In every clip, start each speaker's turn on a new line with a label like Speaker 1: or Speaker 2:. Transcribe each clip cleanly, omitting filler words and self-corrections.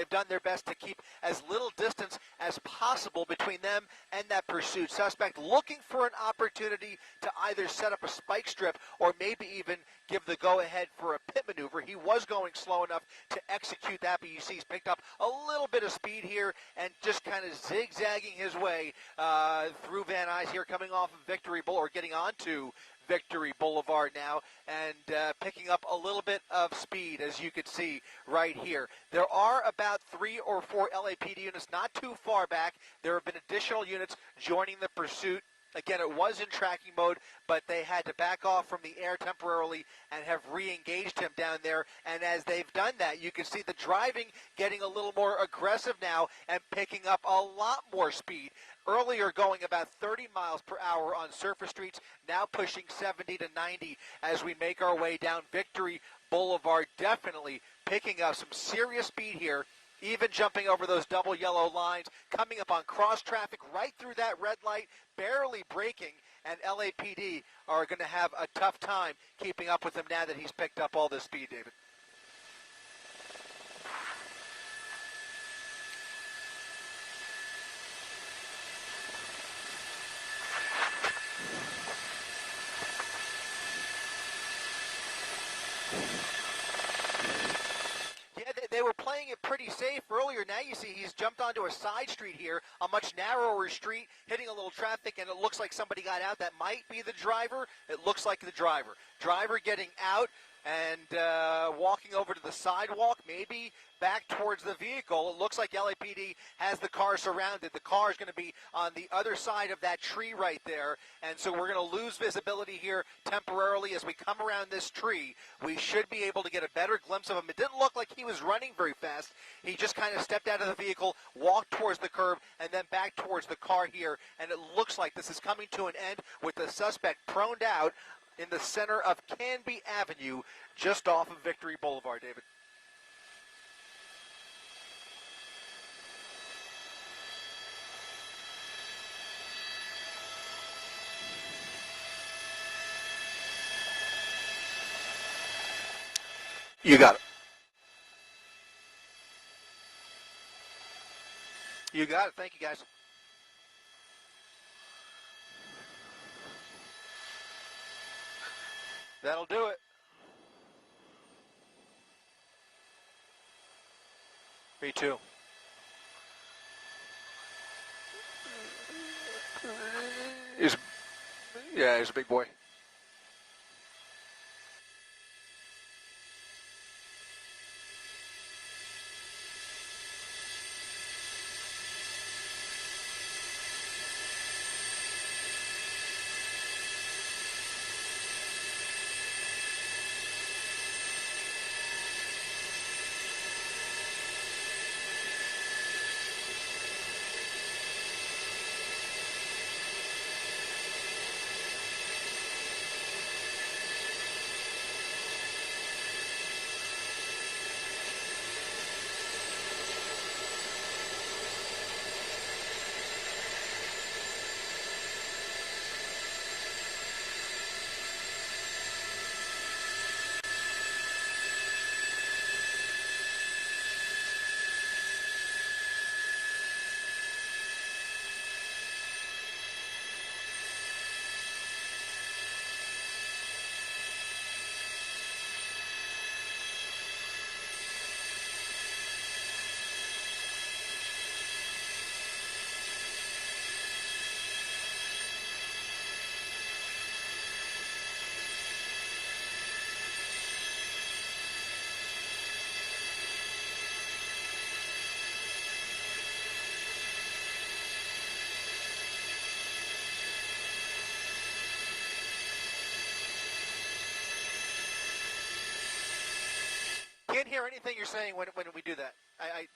Speaker 1: they've done their best to keep as little distance as possible between them and that pursuit suspect, looking for an opportunity to either set up a spike strip or maybe even give the go-ahead for a pit maneuver. He was going slow enough to execute that, but you see he's picked up a little bit of speed here and just kind of zigzagging his way through Van Nuys here, coming off of Victory Boulevard, or getting onto Victory Boulevard now, and picking up a little bit of speed, as you can see right here. There are about 3 or 4 LAPD units not too far back. There have been additional units joining the pursuit. Again, it was in tracking mode, but they had to back off from the air temporarily and have re-engaged him down there. And as they've done that, you can see the driving getting a little more aggressive now and picking up a lot more speed. Earlier going about 30 miles per hour on surface streets, now pushing 70 to 90 as we make our way down Victory Boulevard. Definitely picking up some serious speed here, even jumping over those double yellow lines, coming up on cross traffic right through that red light, barely braking, and LAPD are going to have a tough time keeping up with him now that he's picked up all this speed, David. They were playing it pretty safe earlier. Now you see he's jumped onto a side street here, a much narrower street, hitting a little traffic, and it looks like somebody got out. That might be the driver. It looks like the driver. Driver getting out and walking over to the sidewalk, maybe back towards the vehicle. It looks like LAPD has the car surrounded. The car is going to be on the other side of that tree right there, and so we're going to lose visibility here temporarily as we come around this tree. We should be able to get a better glimpse of him. It didn't look like he was running very fast. He just kind of stepped out of the vehicle, walked towards the curb, and then back towards the car here, and it looks like this is coming to an end with the suspect proned out in the center of Canby Avenue, just off of Victory Boulevard, David. You got it. You got it. Thank you, guys. That'll do it. Me too. He's a big boy. Can't hear anything you're saying when we do that. I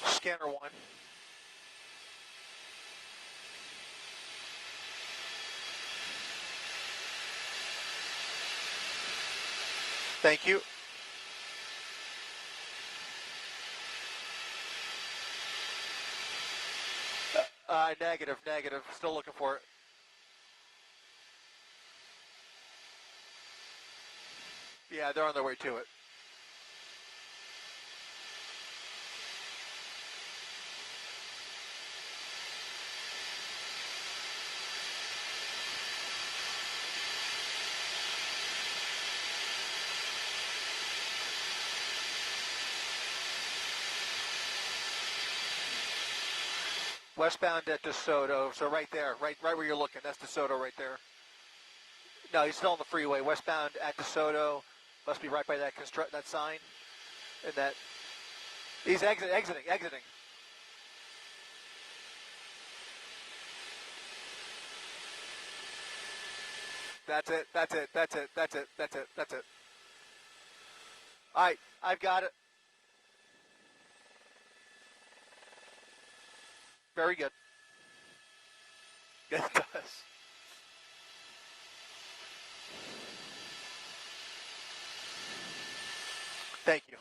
Speaker 1: Scanner 1. Thank you. Negative. Still looking for it. Yeah, they're on their way to it. Westbound at DeSoto, so right there, right where you're looking. That's DeSoto right there. No, he's still on the freeway. Westbound at DeSoto, must be right by that that sign, and that he's exiting. That's it. All right, I've got it. Very good. It does. Thank you.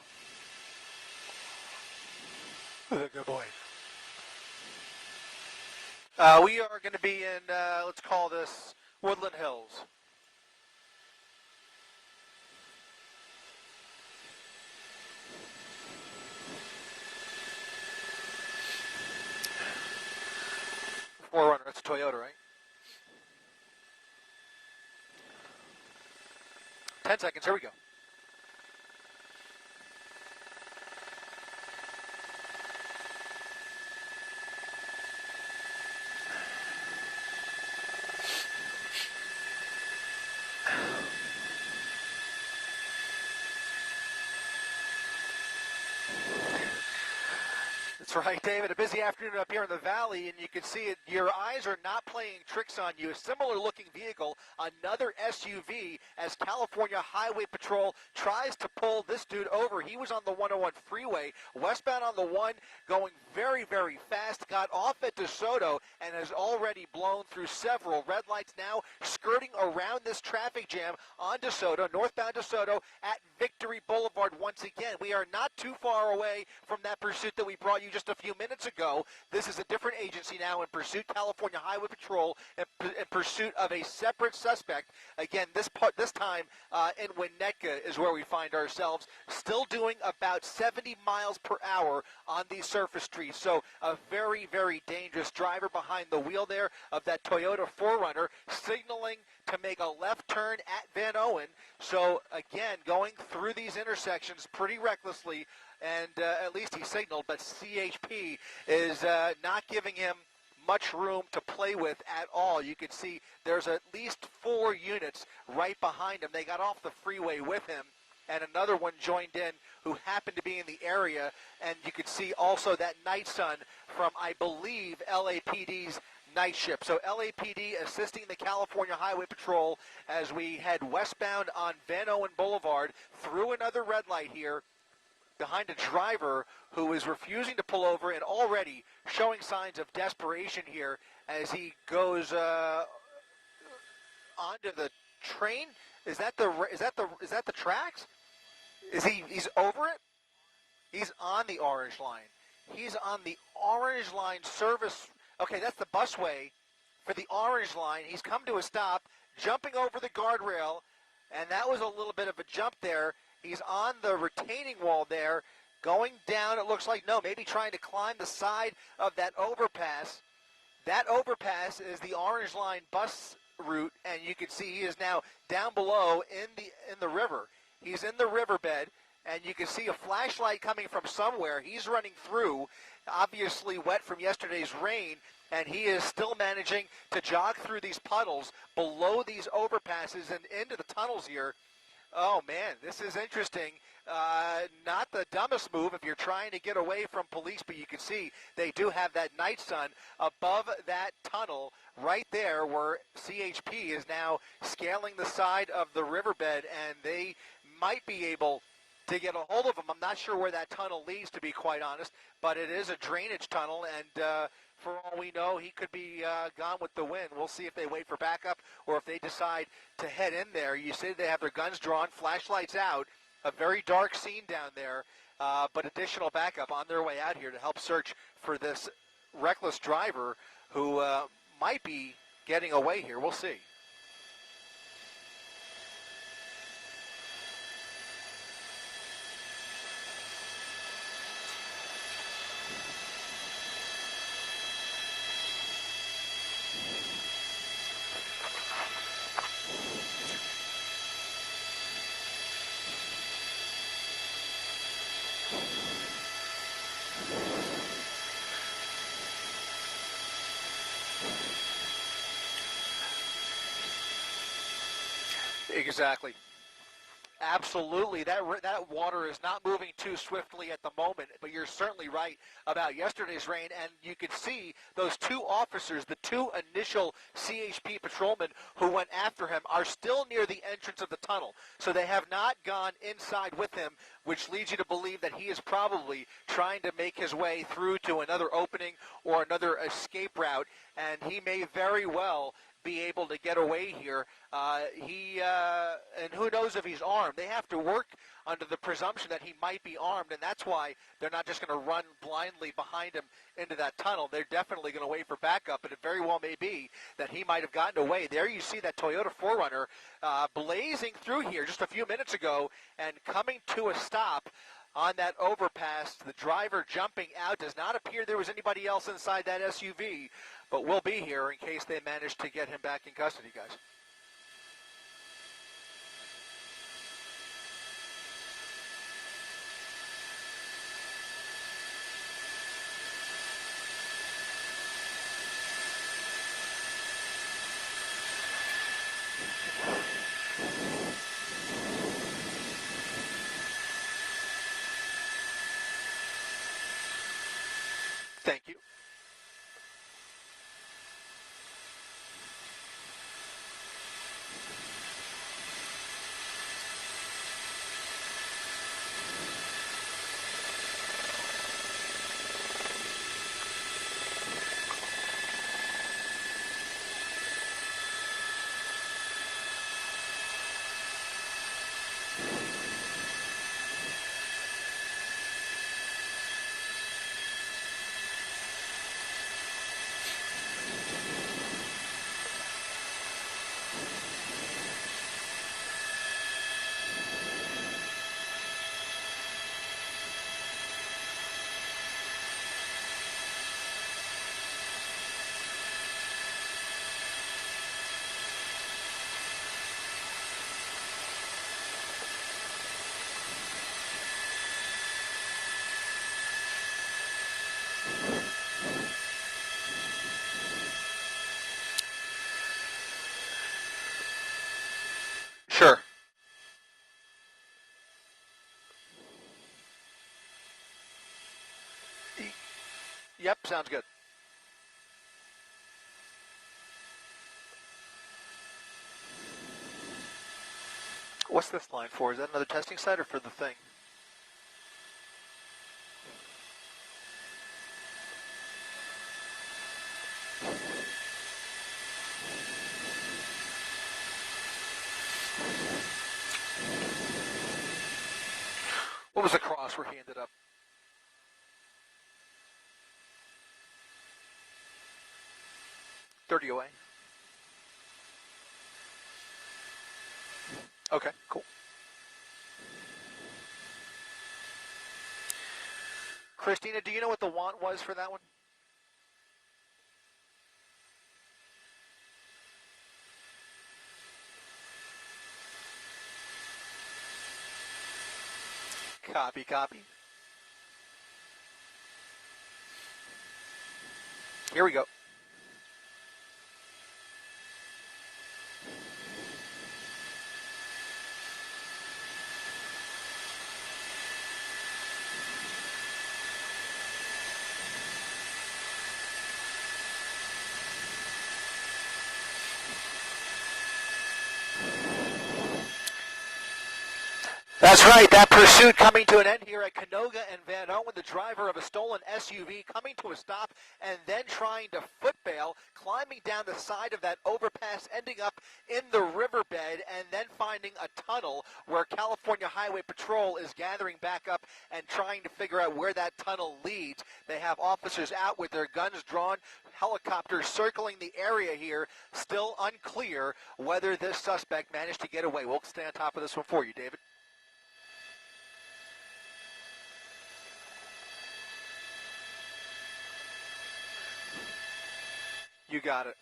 Speaker 1: Good boy. We are going to be in, let's call this Woodland Hills. Forerunner, that's a Toyota, right? 10 seconds, here we go. That's right, David. A busy afternoon up here in the valley, and you can see it. Your eyes are not playing tricks on you. A similar-looking vehicle, another SUV, as California Highway Patrol tries to pull this dude over. He was on the 101 freeway, westbound on the 1, going very, very fast. Got off at DeSoto and has already blown through several red lights now, skirting around this traffic jam on DeSoto, northbound DeSoto at Victory Boulevard once again. We are not too far away from that pursuit that we brought you just a few minutes ago. This is a different agency now in pursuit, California Highway Patrol, in pursuit of a separate suspect. Again, this time in Winnetka is where we find ourselves, still doing about 70 miles per hour on these surface streets. So a very, very dangerous driver behind the wheel there of that Toyota 4Runner, signaling to make a left turn at Van Owen. So again, going through these intersections pretty recklessly, and at least he signaled, but CHP is not giving him much room to play with at all. You can see there's at least 4 units right behind him. They got off the freeway with him, and another one joined in who happened to be in the area. And you can see also that night sun from, I believe, LAPD's night shift. So LAPD assisting the California Highway Patrol as we head westbound on Van Owen Boulevard through another red light here, behind a driver who is refusing to pull over and already showing signs of desperation here as he goes onto the train. Is that the tracks? He's over it? He's on the orange line. He's on the orange line service. Okay, that's the busway for the orange line. He's come to a stop, jumping over the guardrail, and that was a little bit of a jump there. He's on the retaining wall there, going down, it looks like, no, maybe trying to climb the side of that overpass. That overpass is the Orange Line bus route, and you can see he is now down below in the river. He's in the riverbed, and you can see a flashlight coming from somewhere. He's running through, obviously wet from yesterday's rain, and he is still managing to jog through these puddles below these overpasses and into the tunnels here. Oh, man, this is interesting. Not the dumbest move if you're trying to get away from police, but you can see they do have that night sun above that tunnel right there where CHP is now scaling the side of the riverbed, and they might be able to get a hold of him. I'm not sure where that tunnel leads, to be quite honest, but it is a drainage tunnel, and for all we know, he could be gone with the wind. We'll see if they wait for backup or if they decide to head in there. You say they have their guns drawn, flashlights out, a very dark scene down there, but additional backup on their way out here to help search for this reckless driver who might be getting away here. We'll see. Exactly. Absolutely. That water is not moving too swiftly at the moment, but you're certainly right about yesterday's rain, and you can see those two officers, the two initial CHP patrolmen who went after him, are still near the entrance of the tunnel. So they have not gone inside with him, which leads you to believe that he is probably trying to make his way through to another opening or another escape route, and he may very well be able to get away here. And who knows if he's armed. They have to work under the presumption that he might be armed, and that's why they're not just going to run blindly behind him into that tunnel. They're definitely going to wait for backup, and it very well may be that he might have gotten away. There you see that Toyota 4Runner blazing through here just a few minutes ago and coming to a stop on that overpass. The driver jumping out. Does not appear there was anybody else inside that SUV, but we'll be here in case they manage to get him back in custody, guys. Thank you. Sure. Yep, sounds good. What's this line for? Is that another testing site or for the thing? What was the cross where he ended up? .30 away. Okay, cool. Christina, do you know what the want was for that one? Copy, copy. Here we go. That's right. That pursuit coming to an end here at Canoga and Van Owen, the driver of a stolen SUV coming to a stop and then trying to foot bail, climbing down the side of that overpass, ending up in the riverbed, and then finding a tunnel where California Highway Patrol is gathering back up and trying to figure out where that tunnel leads. They have officers out with their guns drawn, helicopters circling the area here. Still unclear whether this suspect managed to get away. We'll stay on top of this one for you, David. You got it.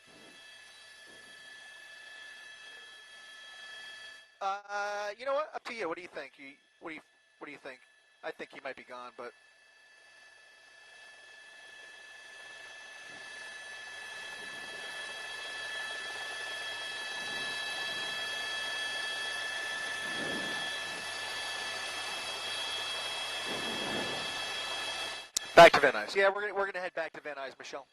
Speaker 1: You know what? Up to you. What do you think? What do you think? I think he might be gone, but back to Van Nuys. Yeah, we're gonna head back to Van Nuys, Michelle.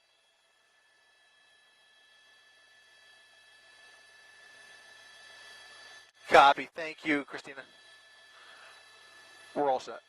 Speaker 1: Copy. Thank you, Christina. We're all set.